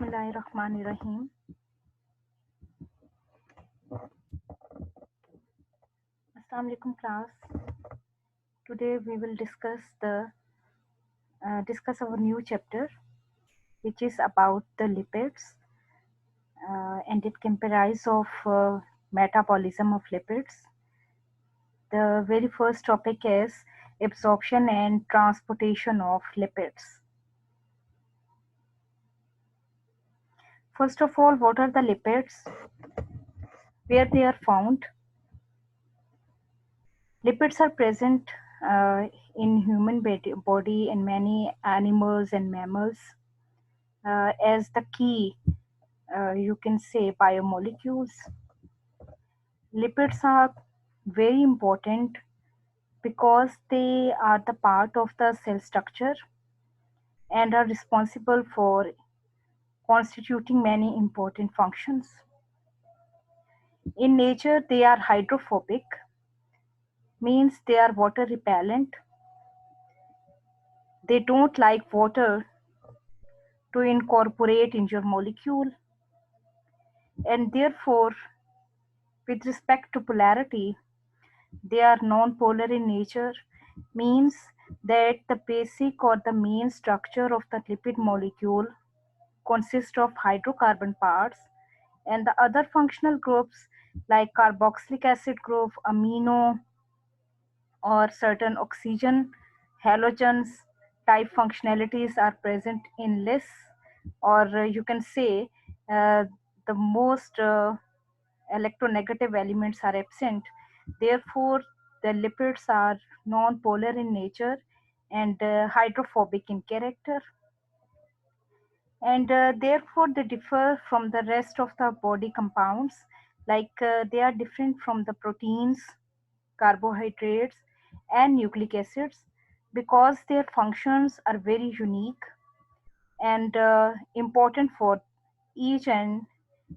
Bismillahirrahmanirrahim. Assalamu alaikum class. Today we will discuss our new chapter, which is about the lipids, and it comprises of metabolism of lipids. The very first topic is absorption and transportation of lipids. First of all, what are the lipids? Where they are found? Lipids are present in human body and many animals and mammals as the key, you can say, biomolecules. Lipids are very important because they are the part of the cell structure and are responsible for constituting many important functions. In nature, they are hydrophobic, means they are water repellent. They don't like water to incorporate in your molecule, and therefore, with respect to polarity, they are non-polar in nature, means that the basic or the main structure of the lipid molecule consists of hydrocarbon parts, and the other functional groups like carboxylic acid group, amino, or certain oxygen halogens type functionalities are present in less, or you can say uh, the most electronegative elements are absent. Therefore, the lipids are non-polar in nature and hydrophobic in character, and therefore they differ from the rest of the body compounds, like they are different from the proteins, carbohydrates, and nucleic acids because their functions are very unique and important for each and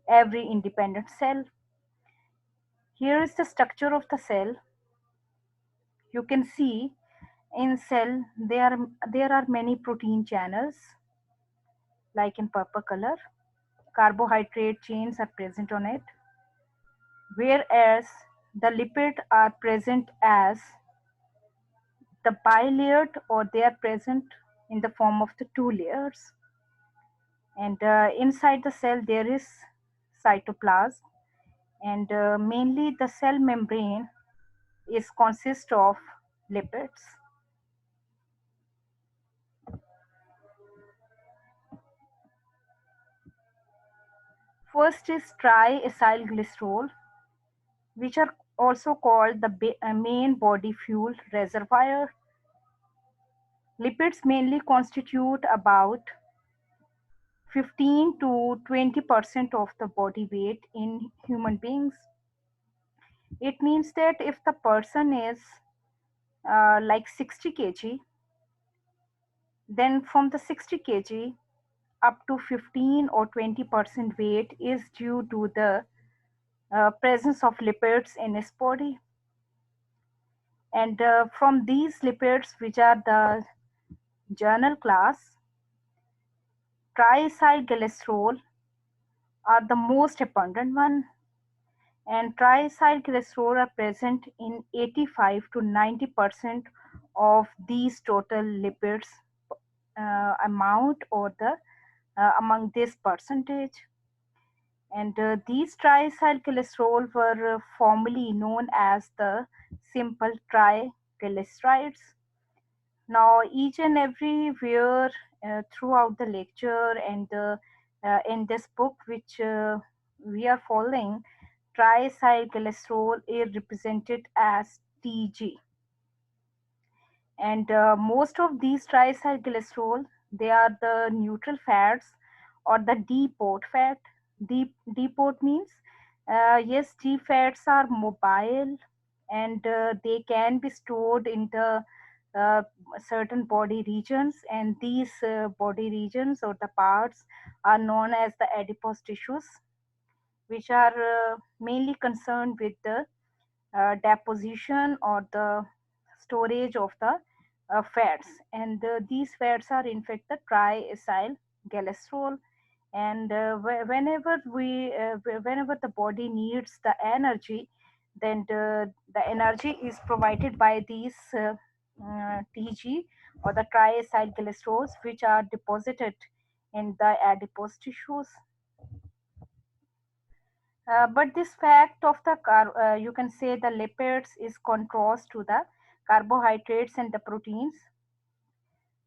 every independent cell. Here is the structure of the cell. You can see in cell there are many protein channels, like in purple color. Carbohydrate chains are present on it, whereas the lipid are present as the bilayered, or they are present in the form of the two layers. And inside the cell there is cytoplasm, and mainly the cell membrane is consist of lipids. First is triacylglycerol, which are also called the main body fuel reservoir. Lipids mainly constitute about 15 to 20% of the body weight in human beings. It means that if the person is like 60 kg, then from the 60 kg up to 15 or 20% weight is due to the presence of lipids in his body. And from these lipids, which are the journal class, triacylglycerol are the most abundant one, and triacylglycerol are present in 85 to 90% of these total lipids amount, or the among this percentage. And these triacylglycerol were formerly known as the simple triglycerides. Now, each and everywhere throughout the lecture and in this book, which we are following, triacylglycerol is represented as TG. And most of these triacylglycerol, they are the neutral fats or the depot fat. Depot means, yes, G fats are mobile, and they can be stored in the uh, certain body regions, and these body regions or the parts are known as the adipose tissues, which are mainly concerned with the deposition or the storage of the fats. And these fats are in fact the triacylglycerol, And whenever the body needs the energy, then the energy is provided by these TG or the triacylglycerols, which are deposited in the adipose tissues. But this fact of the you can say the lipids is contrast to the carbohydrates and the proteins,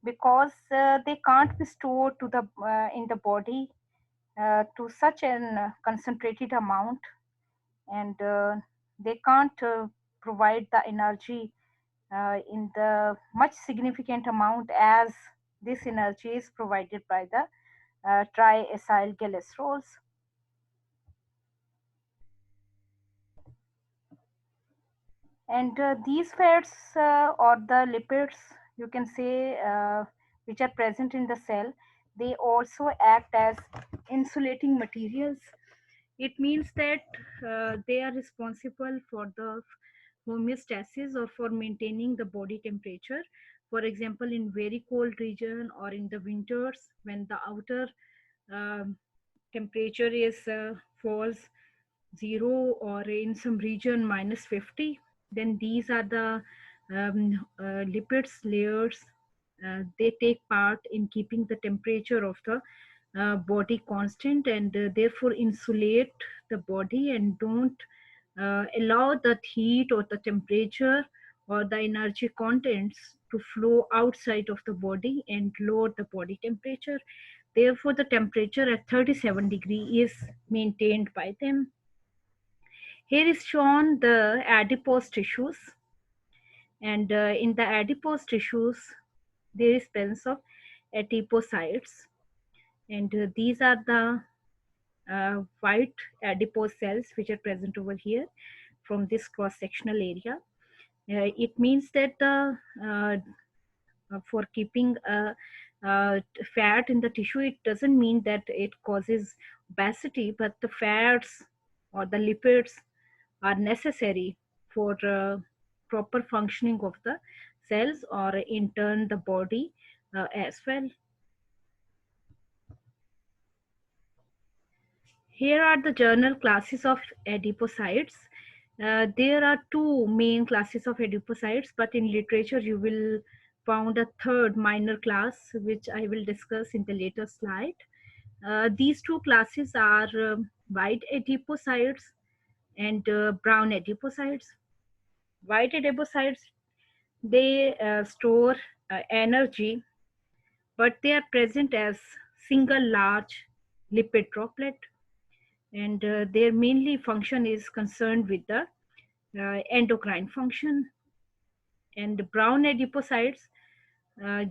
because they can't be stored to the in the body to such an concentrated amount, and they can't provide the energy in the much significant amount as this energy is provided by the triacylglycerols. And these fats or the lipids, you can say, which are present in the cell, they also act as insulating materials. It means that they are responsible for the homeostasis or for maintaining the body temperature. For example, in very cold region or in the winters, when the outer um, temperature is falls zero, or in some region -50, then these are the lipids layers. They take part in keeping the temperature of the body constant, and therefore insulate the body and don't allow that heat or the temperature or the energy contents to flow outside of the body and lower the body temperature. Therefore, the temperature at 37 degree is maintained by them. Here is shown the adipose tissues, and in the adipose tissues, there is presence of adipocytes, and these are the white adipose cells which are present over here from this cross-sectional area. It means that for keeping fat in the tissue, it doesn't mean that it causes obesity, but the fats or the lipids are necessary for proper functioning of the cells, or in turn the body as well. Here are the general classes of adipocytes. There are two main classes of adipocytes, but in literature you will found a third minor class, which I will discuss in the later slide. These two classes are white adipocytes and brown adipocytes. White adipocytes, they store energy, but they are present as single large lipid droplet, and their mainly function is concerned with the endocrine function. And the brown adipocytes,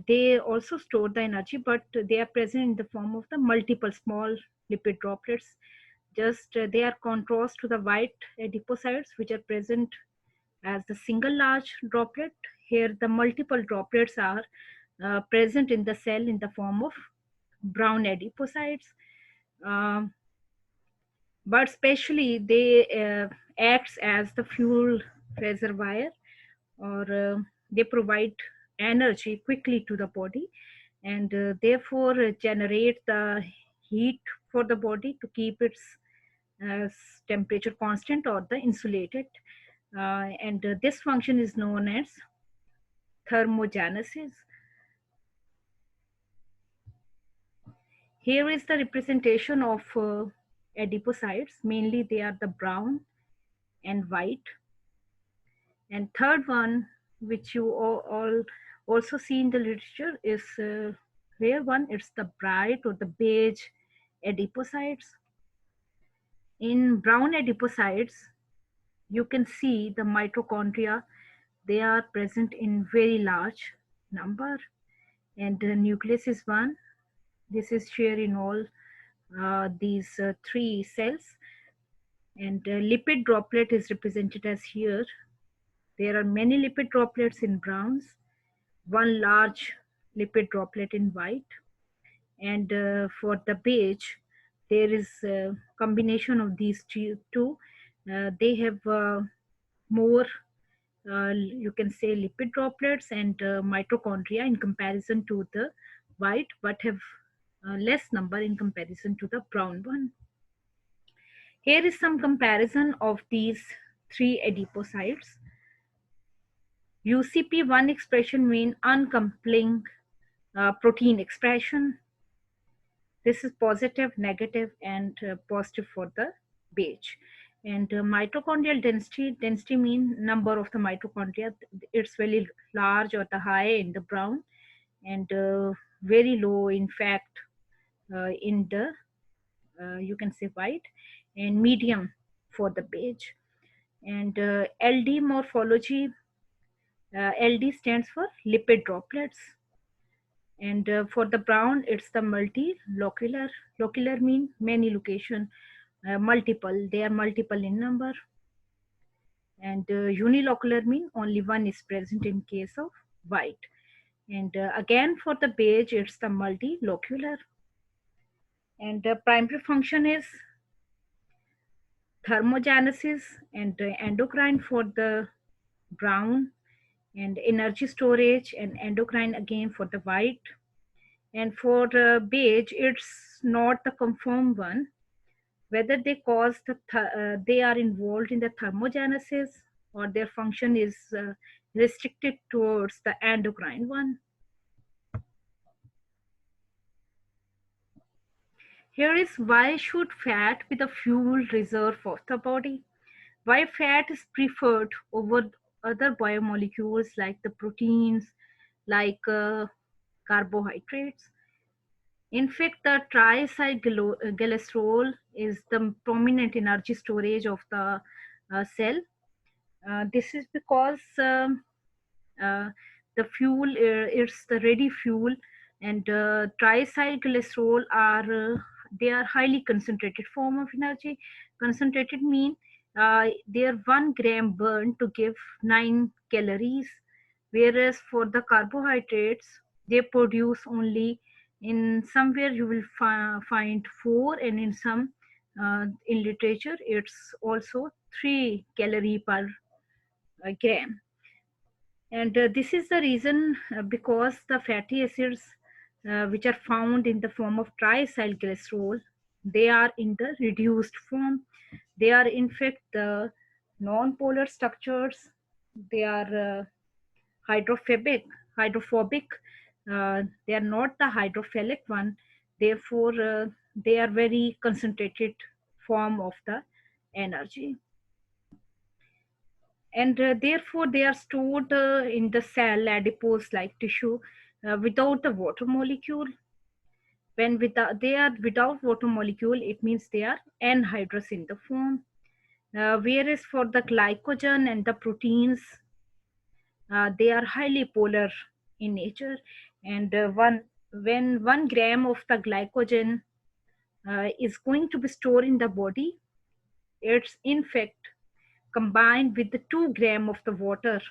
they also store the energy, but they are present in the form of the multiple small lipid droplets. Just they are contrast to the white adipocytes, which are present as the single large droplet. Here, the multiple droplets are present in the cell in the form of brown adipocytes. Um, but especially they acts as the fuel reservoir, or they provide energy quickly to the body, and therefore generate the heat for the body to keep its uh, temperature constant or the insulated, and this function is known as thermogenesis. Here is the representation of adipocytes. Mainly they are the brown and white. And third one, which you all also see in the literature, is rare one. It's the bright or the beige adipocytes. In brown adipocytes, you can see the mitochondria. They are present in very large number, and the nucleus is one. This is shared in all these three cells, and lipid droplet is represented as here. There are many lipid droplets in browns, one large lipid droplet in white, and for the beige, there is a combination of these two. They have more, you can say, lipid droplets and mitochondria in comparison to the white, but have less number in comparison to the brown one. Here is some comparison of these three adipocytes. UCP1 expression mean uncoupling protein expression. This is positive, negative, and positive for the beige. And mitochondrial density mean number of the mitochondria. It's very large or the high in the brown, and very low, in fact, in the you can say white, and medium for the beige. And LD morphology, LD stands for lipid droplets. And for the brown, it's the multilocular. Locular mean many location, multiple. They are multiple in number. And unilocular mean only one is present in case of white. And again for the beige, it's the multilocular. And the primary function is thermogenesis and endocrine for the brown, and energy storage and endocrine again for the white. And for beige, it's not the confirmed one whether they are involved in the thermogenesis or their function is restricted towards the endocrine one. Here is why should fat be the fuel reserve of the body. Why fat is preferred over other biomolecules like the proteins, like carbohydrates. In fact, the triacylglycerol is the prominent energy storage of the cell. This is because uh, the fuel, it's the ready fuel, and triacylglycerol are they are highly concentrated form of energy. Concentrated mean their 1 gram burn to give 9 calories, whereas for the carbohydrates they produce only, in somewhere you will find 4, and in some in literature it's also 3 calorie per gram. And this is the reason because the fatty acids which are found in the form of triacylglycerol, they are in the reduced form. They are in fact the non-polar structures. They are hydrophobic. They are not the hydrophilic one. Therefore, they are very concentrated form of the energy, and therefore they are stored in the cell adipose like tissue without the water molecule. When they are without water molecule, it means they are anhydrous in the form. Whereas for the glycogen and the proteins, they are highly polar in nature. And when 1 gram of the glycogen is going to be stored in the body, it's in fact combined with the 2 gram of the water,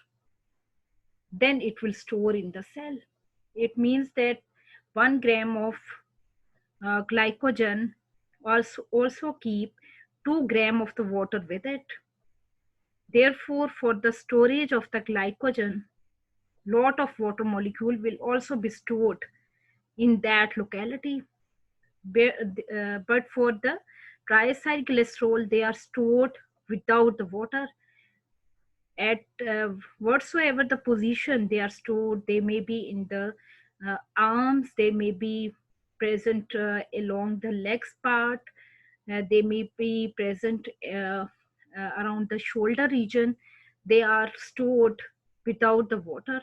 then it will store in the cell. It means that 1 gram of glycogen also keep 2 gram of the water with it. Therefore, for the storage of the glycogen, lot of water molecule will also be stored in that locality. But for the triacylglycerol, they are stored without the water. At whatsoever the position they are stored, they may be in the arms, they may be present along the legs part, they may be present around the shoulder region. They are stored without the water.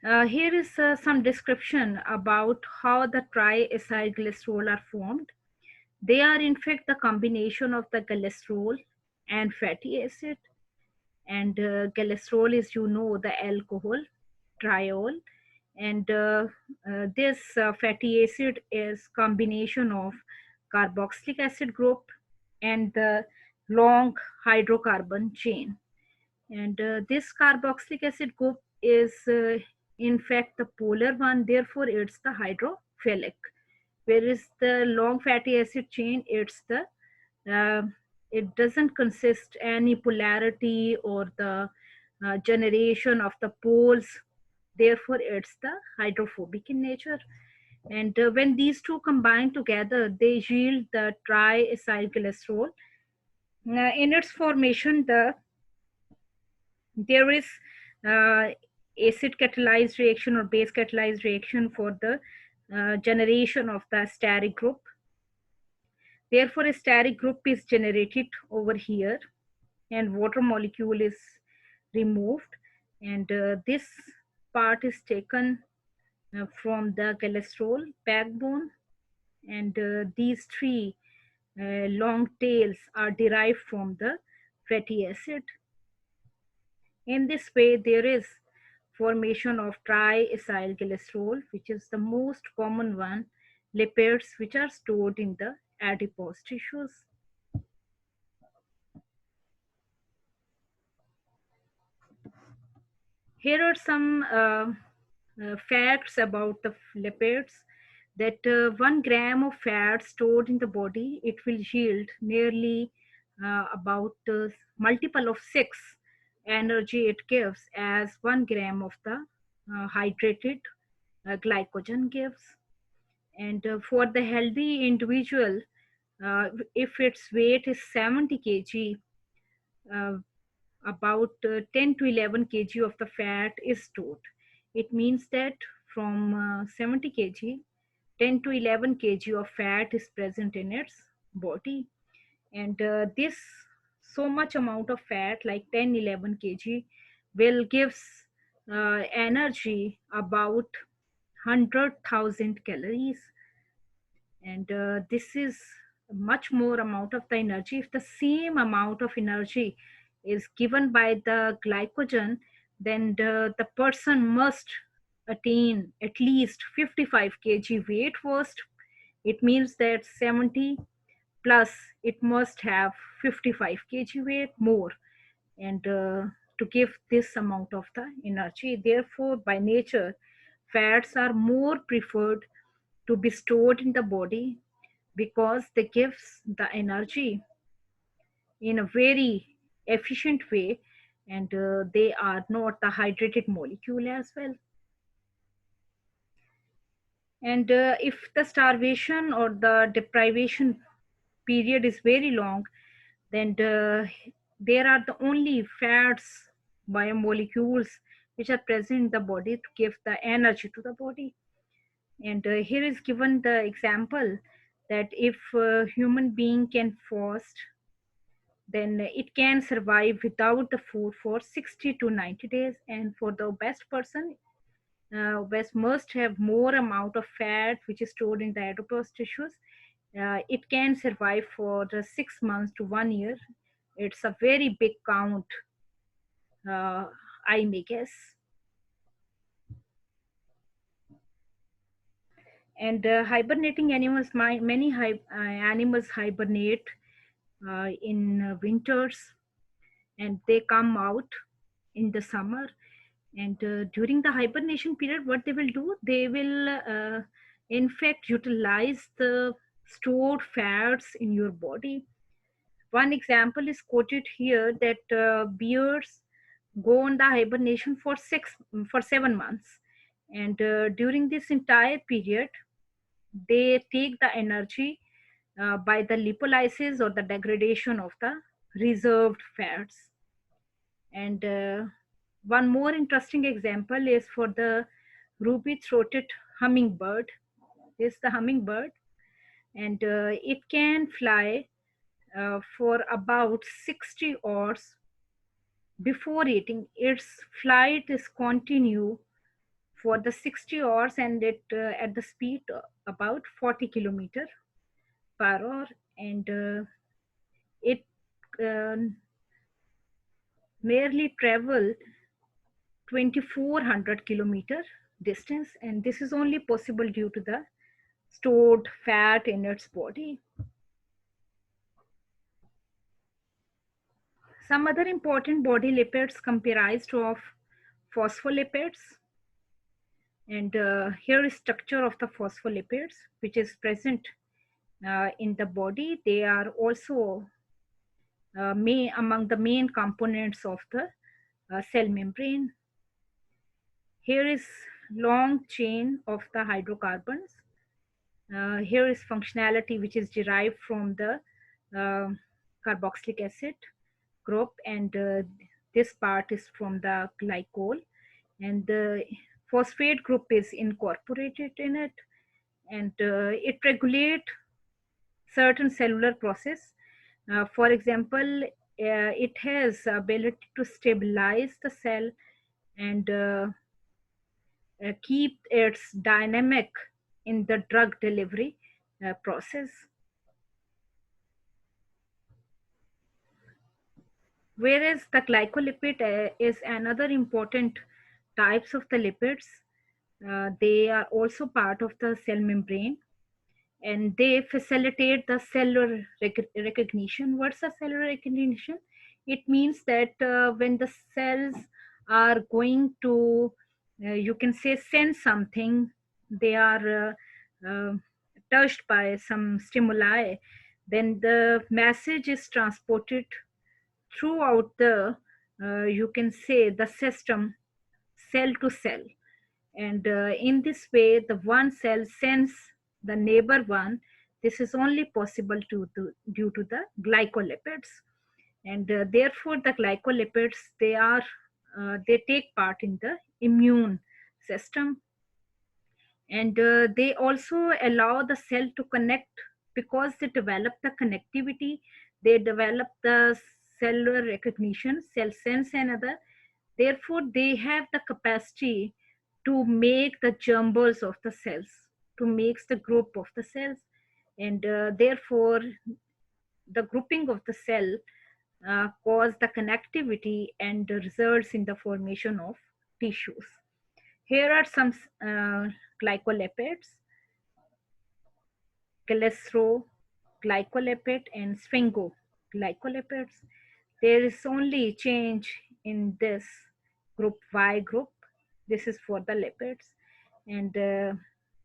Here is some description about how the triacylglycerol are formed. They are in fact the combination of the glycerol and fatty acid. And glycerol is, you know, the alcohol, triol. And this fatty acid is combination of carboxylic acid group and the long hydrocarbon chain. And this carboxylic acid group is in fact the polar one, therefore it's the hydrophilic. Whereas the long fatty acid chain, it's the uh, it doesn't consist any polarity or the generation of the poles, therefore it's the hydrophobic in nature. And when these two combine together, they yield the triacylglycerol. In its formation, there is uh, acid catalyzed reaction or base catalyzed reaction for the generation of the steric group. Therefore, a steric group is generated over here, and water molecule is removed, and this part is taken from the cholesterol backbone, and these three long tails are derived from the fatty acid. In this way, there is formation of triacylglycerol, which is the most common one, lipids which are stored in the adipose tissues. Here are some facts about the lipids, that 1 gram of fat stored in the body, it will yield nearly about multiple of 6 energy it gives as 1 gram of the hydrated glycogen gives. And for the healthy individual, if its weight is 70 kg, uh, about 10 to 11 kg of the fat is stored. It means that from 70 kg, 10 to 11 kg of fat is present in its body. And this so much amount of fat, like 10, 11 kg, will gives energy about 100,000 calories. And this is much more amount of the energy. If the same amount of energy is given by the glycogen, then the person must attain at least 55 kg weight first. It means that 70 plus it must have 55 kg weight more, and to give this amount of the energy. Therefore, by nature, fats are more preferred to be stored in the body because they gives the energy in a very efficient way, and they are not the hydrated molecule as well. And if the starvation or the deprivation period is very long, then there are the only fats biomolecules which are present in the body to give the energy to the body. And here is given the example that if a human being can fast, then it can survive without the food for 60 to 90 days. And for the obese person, obese must have more amount of fat which is stored in the adipose tissues. It can survive for 6 months to 1 year. It's a very big count, uh, I may guess. And hibernating animals, many animals hibernate in winters, and they come out in the summer. And during the hibernation period, what they will do, they will in fact utilize the stored fats in your body. One example is quoted here, that bears go on the hibernation for 7 months, and during this entire period, they take the energy by the lipolysis or the degradation of the reserved fats. And one more interesting example is for the ruby-throated hummingbird. This is the hummingbird, and it can fly for about 60 hours before eating. Its flight is continue for the 60 hours, and it at the speed about 40 kilometer per hour, and it uh, merely travel 2400 kilometer distance, and this is only possible due to the stored fat in its body. Some other important body lipids comprised of phospholipids, and here is structure of the phospholipids which is present in the body. They are also among the main components of the cell membrane. Here is long chain of the hydrocarbons. Here is functionality which is derived from the uh, carboxylic acid group, and this part is from the glycol, and the phosphate group is incorporated in it, and it regulates certain cellular process. For example, it has ability to stabilize the cell and keep its dynamic in the drug delivery process. Whereas the glycolipid is another important types of the lipids. They are also part of the cell membrane, and they facilitate the cellular recognition. What's the cellular recognition? It means that when the cells are going to, you can say, send something, they are touched by some stimuli, then the message is transported throughout the, you can say, the system, cell to cell, and in this way the one cell sends the neighbor one. This is only possible due to the glycolipids, and therefore the glycolipids, they take part in the immune system, and they also allow the cell to connect. Because they develop the connectivity, they develop the cellular recognition, cell sense another. Therefore they have the capacity to make the jumbles of the cells, to make the group of the cells, and therefore the grouping of the cell cause the connectivity and results in the formation of tissues. Here are some glycolipids: glycolipid and sphingoglycolipids. There is only change in this group, Y group. This is for the lipids, and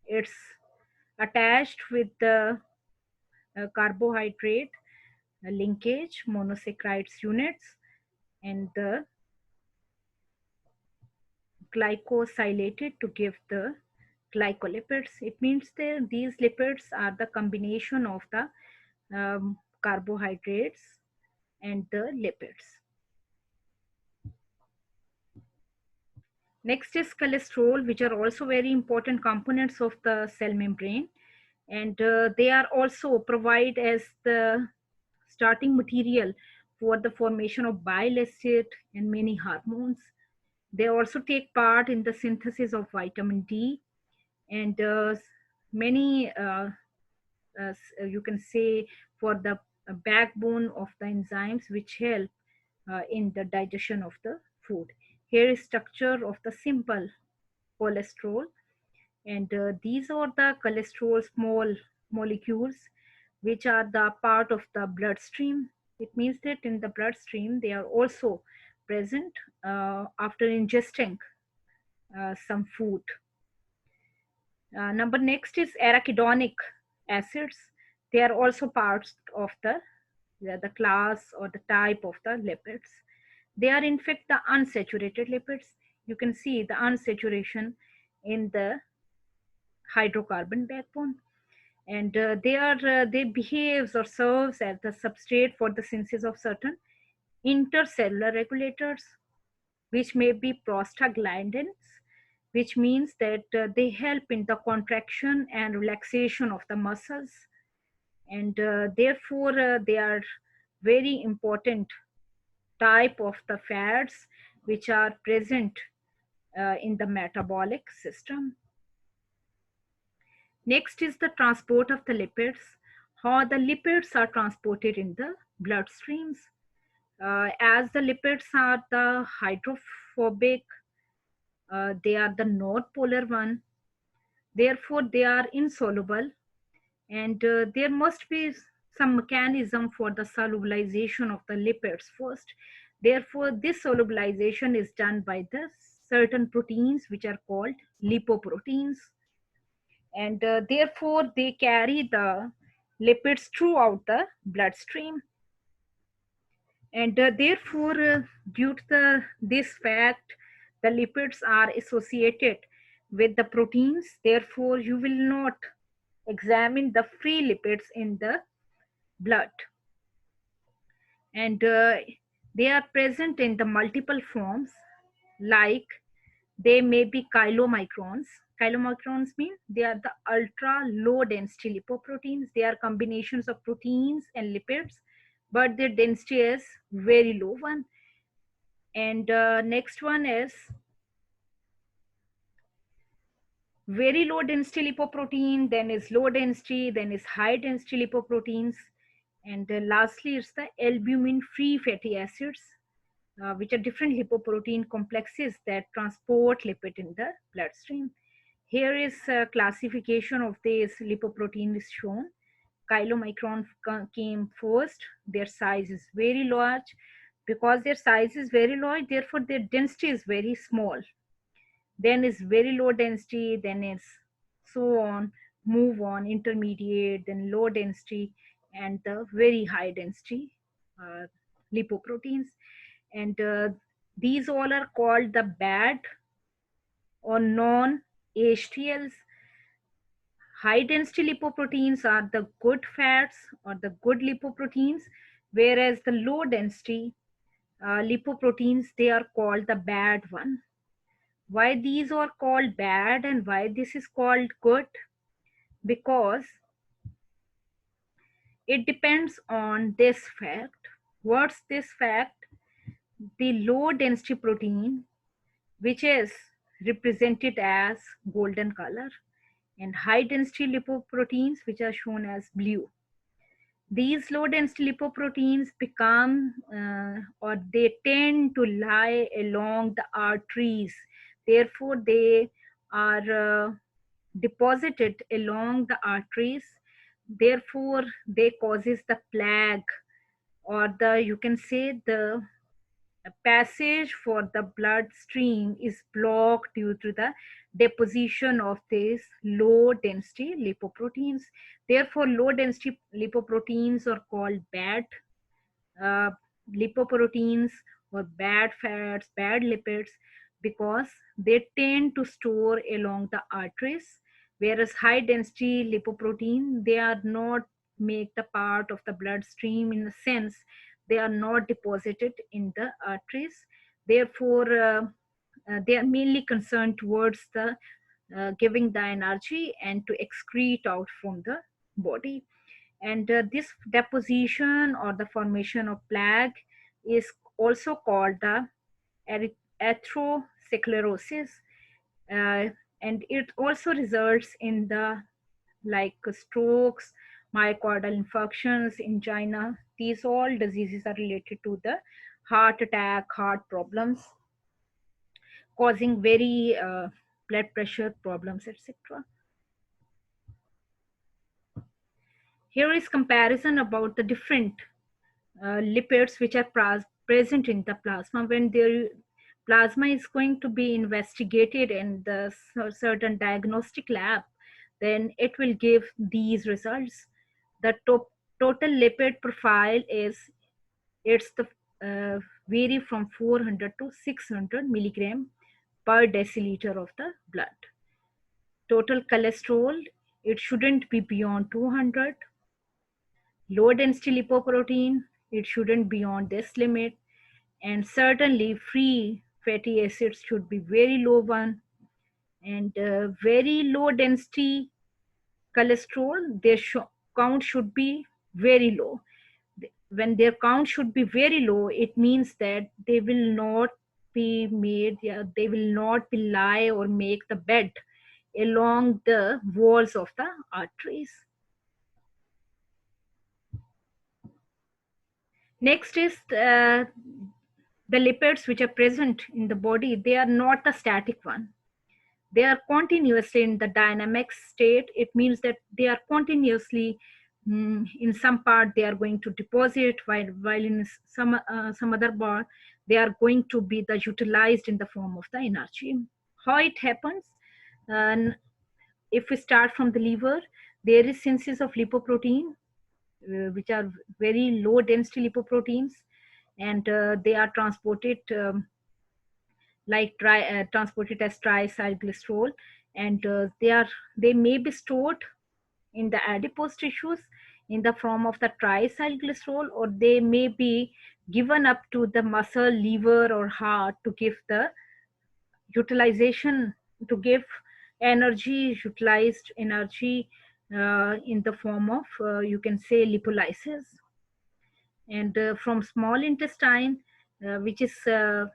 it's attached with the carbohydrate linkage monosaccharides units, and the glycosylated to give the glycolipids. It means that these lipids are the combination of the carbohydrates and the lipids. Next is cholesterol, which are also very important components of the cell membrane, and they are also provide as the starting material for the formation of bile acid and many hormones. They also take part in the synthesis of vitamin D, and many you can say, for the backbone of the enzymes which help in the digestion of the food. Here is structure of the simple cholesterol, and these are the cholesterol small molecules which are the part of the bloodstream. It means that in the bloodstream they are also present after ingesting some food. Number next is arachidonic acids. They are also parts of the class or the type of the lipids. They are in fact the unsaturated lipids. You can see the unsaturation in the hydrocarbon backbone, and they behaves or serves as the substrate for the synthesis of certain intercellular regulators, which may be prostaglandins, which means that they help in the contraction and relaxation of the muscles, and therefore they are very important type of the fats which are present in the metabolic system. Next is the transport of the lipids, how the lipids are transported in the bloodstreams. As the lipids are the hydrophobic, they are the not polar one, therefore they are insoluble, and there must be some mechanism for the solubilization of the lipids first. Therefore this solubilization is done by the certain proteins which are called lipoproteins, and therefore they carry the lipids throughout the bloodstream, and therefore due to this fact the lipids are associated with the proteins. Therefore you will not examine the free lipids in the blood, and they are present in the multiple forms, like they may be chylomicrons. Chylomicrons mean they are the ultra low density lipoproteins. They are combinations of proteins and lipids, but their density is very low one. And next one is very low density lipoprotein, then is low density, then is high density lipoproteins, and lastly it's the albumin free fatty acids, which are different lipoprotein complexes that transport lipid in the bloodstream. Here is a classification of these lipoprotein is shown. Chylomicron came first. Their size is very large. Because their size is very large, therefore their density is very small. Then is very low density, then is so on, move on, intermediate, then low density, and the very high density uh, lipoproteins. And these all are called the bad or non HTLs. High density lipoproteins are the good fats or the good lipoproteins, whereas the low density lipoproteins, they are called the bad one. Why these are called bad and why this is called good? Because it depends on this fact. What's this fact? The low density protein, which is represented as golden color, and high density lipoproteins, which are shown as blue. These low density lipoproteins become or they tend to lie along the arteries. Therefore, they are deposited along the arteries. Therefore, they causes the plaque, or the you can say the passage for the bloodstream is blocked due to the deposition of these low density lipoproteins. Therefore, low density lipoproteins are called bad uh, lipoproteins or bad fats, bad lipids, because they tend to store along the arteries, whereas high density lipoprotein, they are not make the part of the bloodstream in a sense, they are not deposited in the arteries. Therefore, they are mainly concerned towards the giving the energy and to excrete out from the body. And this deposition or the formation of plaque is also called the atherosclerosis, uh, and it also results in the like strokes, myocardial infarctions, angina. These all diseases are related to the heart attack, heart problems, causing very blood pressure problems, etc. Here is comparison about the different lipids which are present in the plasma. When their plasma is going to be investigated in the certain diagnostic lab, then it will give these results. The total lipid profile is, it's the vary from 400 to 600 milligram per deciliter of the blood. Total cholesterol, it shouldn't be beyond 200. Low density lipoprotein, it shouldn't be on this limit. And certainly free fatty acids should be very low one. And very low density cholesterol, their count should be very low. When their count should be very low, it means that they will not be made, yeah, they will not be lie or make the bed along the walls of the arteries. Next is the lipids which are present in the body. They are not the static one. They are continuously in the dynamic state. It means that they are continuously in some part they are going to deposit, while in some other part they are going to be the utilized in the form of the energy. How it happens? And if we start from the liver, there is synthesis of lipoprotein, which are very low density lipoproteins, and they are transported transported as triacylglycerol, and they may be stored in the adipose tissues in the form of the triacylglycerol, or they may be given up to the muscle, liver, or heart to give the utilization, to give energy, utilized energy in the form of, you can say, lipolysis. And from small intestine, which is the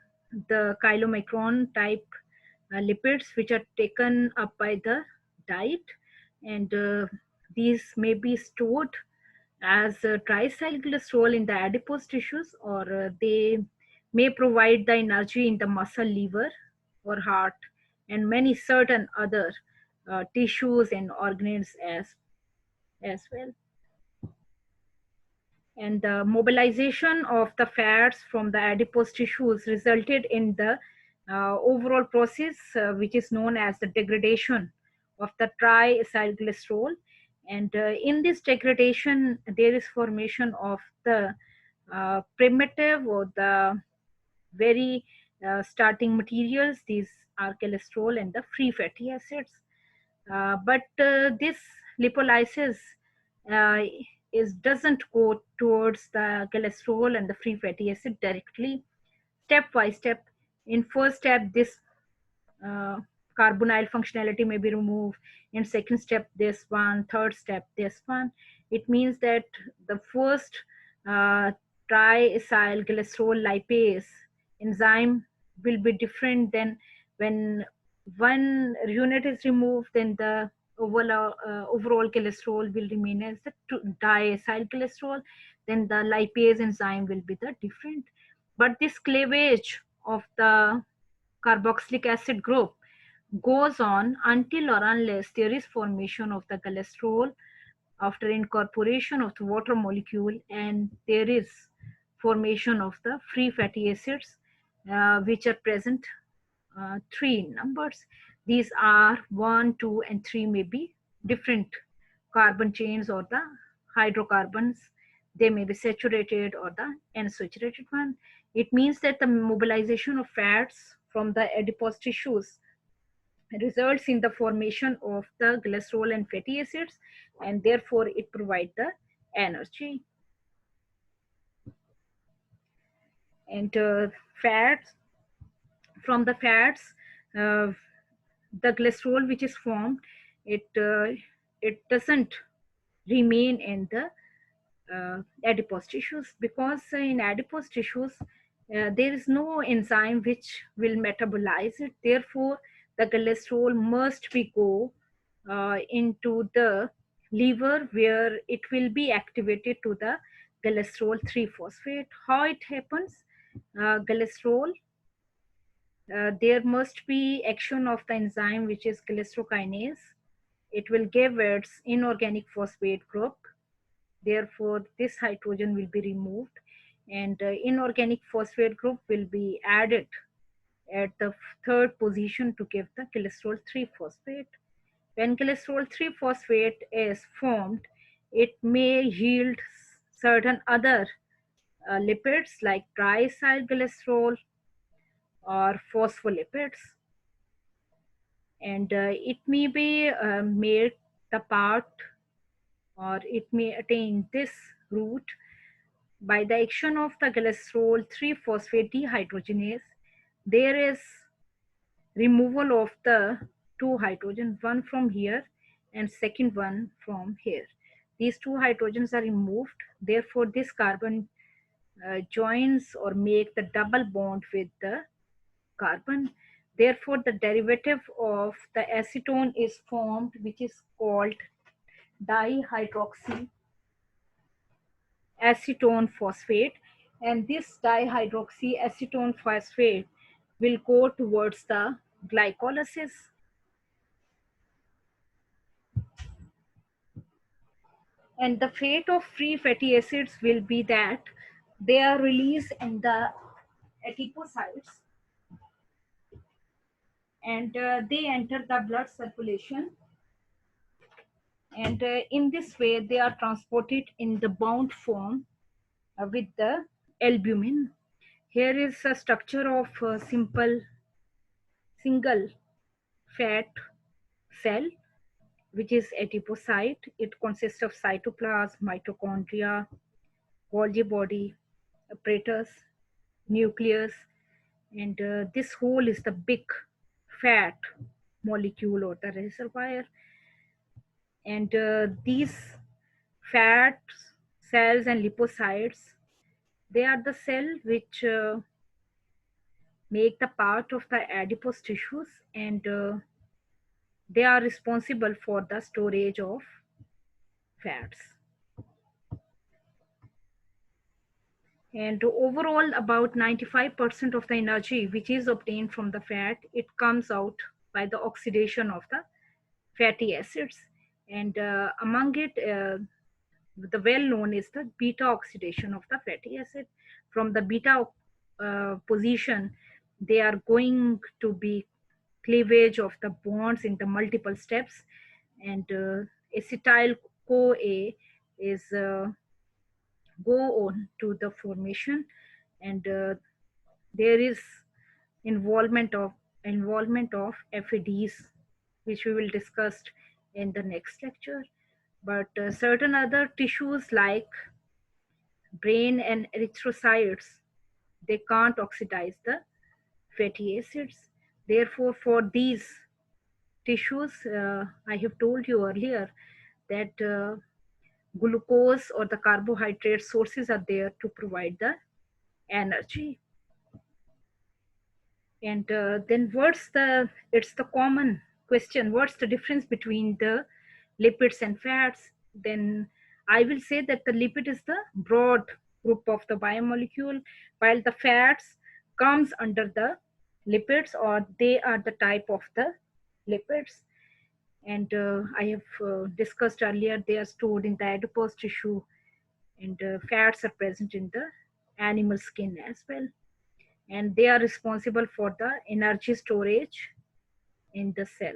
chylomicron type lipids, which are taken up by the diet, and these may be stored as triacylglycerol in the adipose tissues, or they may provide the energy in the muscle, liver, or heart, and many certain other tissues and organs as well. And the mobilization of the fats from the adipose tissues resulted in the overall process, which is known as the degradation of the triacylglycerol. And in this degradation, there is formation of the primitive, or the very starting materials. These are cholesterol and the free fatty acids. But this lipolysis uh, is doesn't go towards the cholesterol and the free fatty acid directly. Step by step. In first step, this uh, carbonyl functionality may be removed. In second step, this one. Third step, this one. It means that the first uh, triacylglycerol lipase enzyme will be different than when one unit is removed, then the overall cholesterol will remain as the diacylglycerol, then the lipase enzyme will be the different. But this cleavage of the carboxylic acid group goes on until or unless there is formation of the cholesterol after incorporation of the water molecule, and there is formation of the free fatty acids, which are present three numbers. These are 1, 2, and 3, may be different carbon chains or the hydrocarbons. They may be saturated or the unsaturated one. It means that the mobilization of fats from the adipose tissues results in the formation of the glycerol and fatty acids, and therefore it provides the energy. And fats, from the fats, uh, the glycerol which is formed, it doesn't remain in the adipose tissues, because in adipose tissues there is no enzyme which will metabolize it. Therefore, the cholesterol must be go into the liver, where it will be activated to the cholesterol 3 phosphate. How it happens? Cholesterol, there must be action of the enzyme which is cholesterol-kinase. It will give its inorganic phosphate group. Therefore, this hydrogen will be removed, and inorganic phosphate group will be added at the third position to give the cholesterol 3 phosphate. When cholesterol 3 phosphate is formed, it may yield certain other lipids like triacylglycerol or phospholipids, and it may be made the part, or it may attain this route by the action of the cholesterol 3 phosphate dehydrogenase. There is removal of the two hydrogen, one from here and second one from here. These two hydrogens are removed. Therefore, this carbon joins or make the double bond with the carbon. Therefore, the derivative of the acetone is formed, which is called dihydroxy acetone phosphate, and this dihydroxy acetone phosphate will go towards the glycolysis. And the fate of free fatty acids will be that they are released in the adipocytes, and they enter the blood circulation, and in this way they are transported in the bound form with the albumin. Here is a structure of a simple single fat cell. which is adipocyte. It consists of cytoplasm, mitochondria, Golgi body, apparatus, nucleus, and this whole is the big fat molecule or the reservoir. And these fat cells and lipocytes, they are the cell which make the part of the adipose tissues, and they are responsible for the storage of fats. And overall, about 95% of the energy which is obtained from the fat, it comes out by the oxidation of the fatty acids. And among it, the well known is the beta oxidation of the fatty acid. From the beta position, they are going to be cleavage of the bonds in the multiple steps, and acetyl CoA is go on to the formation, and there is involvement of FADs, which we will discuss in the next lecture. But certain other tissues like brain and erythrocytes, they can't oxidize the fatty acids. Therefore, for these tissues, I have told you earlier that glucose or the carbohydrate sources are there to provide the energy. And then it's the common question, what's the difference between the lipids and fats? Then I will say that the lipid is the broad group of the biomolecule, while the fats comes under the lipids, or they are the type of the lipids. And I have discussed earlier, they are stored in the adipose tissue, and fats are present in the animal skin as well, and they are responsible for the energy storage in the cell.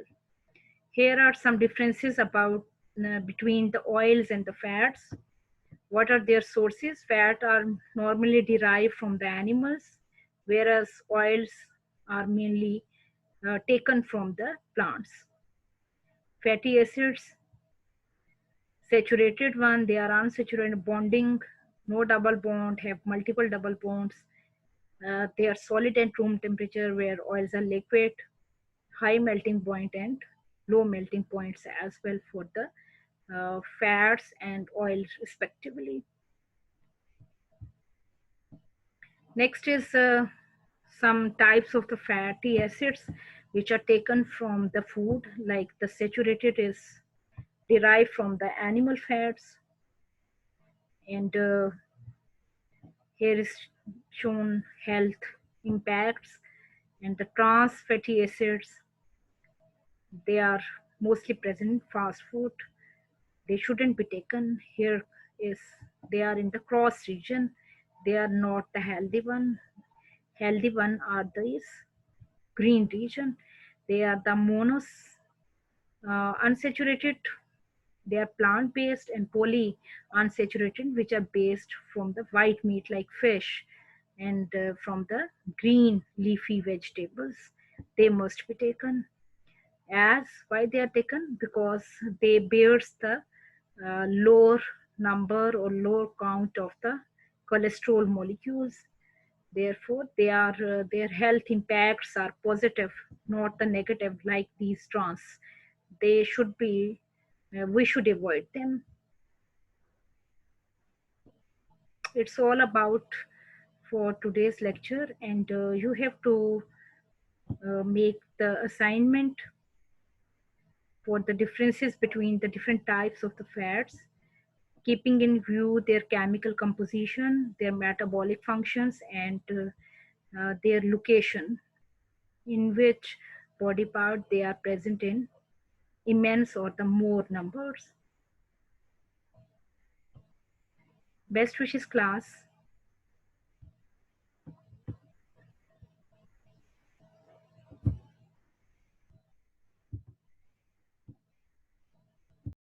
Here are some differences about between the oils and the fats. What are their sources? Fat are normally derived from the animals, whereas oils are mainly taken from the plants. Fatty acids, saturated one, they are unsaturated bonding, no double bond, have multiple double bonds. They are solid at room temperature, where oils are liquid, high melting point and low melting points as well for the fats and oils respectively. Next is some types of the fatty acids which are taken from the food, like the saturated is derived from the animal fats, and here is shown health impacts. And the trans fatty acids, they are mostly present in fast food. They shouldn't be taken. Here is, they are in the cross region. They are not the healthy one. Healthy one are these green region. They are the monos unsaturated. They are plant based, and poly unsaturated, which are based from the white meat like fish, and from the green leafy vegetables. They must be taken. As why they are taken? Because they bears the lower number or lower count of the cholesterol molecules. Therefore, their health impacts are positive, not the negative like these trans. They should be, we should avoid them. It's all about for today's lecture, and you have to make the assignment for the differences between the different types of the fats, keeping in view their chemical composition, their metabolic functions, and their location, in which body part they are present in immense or the more numbers. Best wishes, class.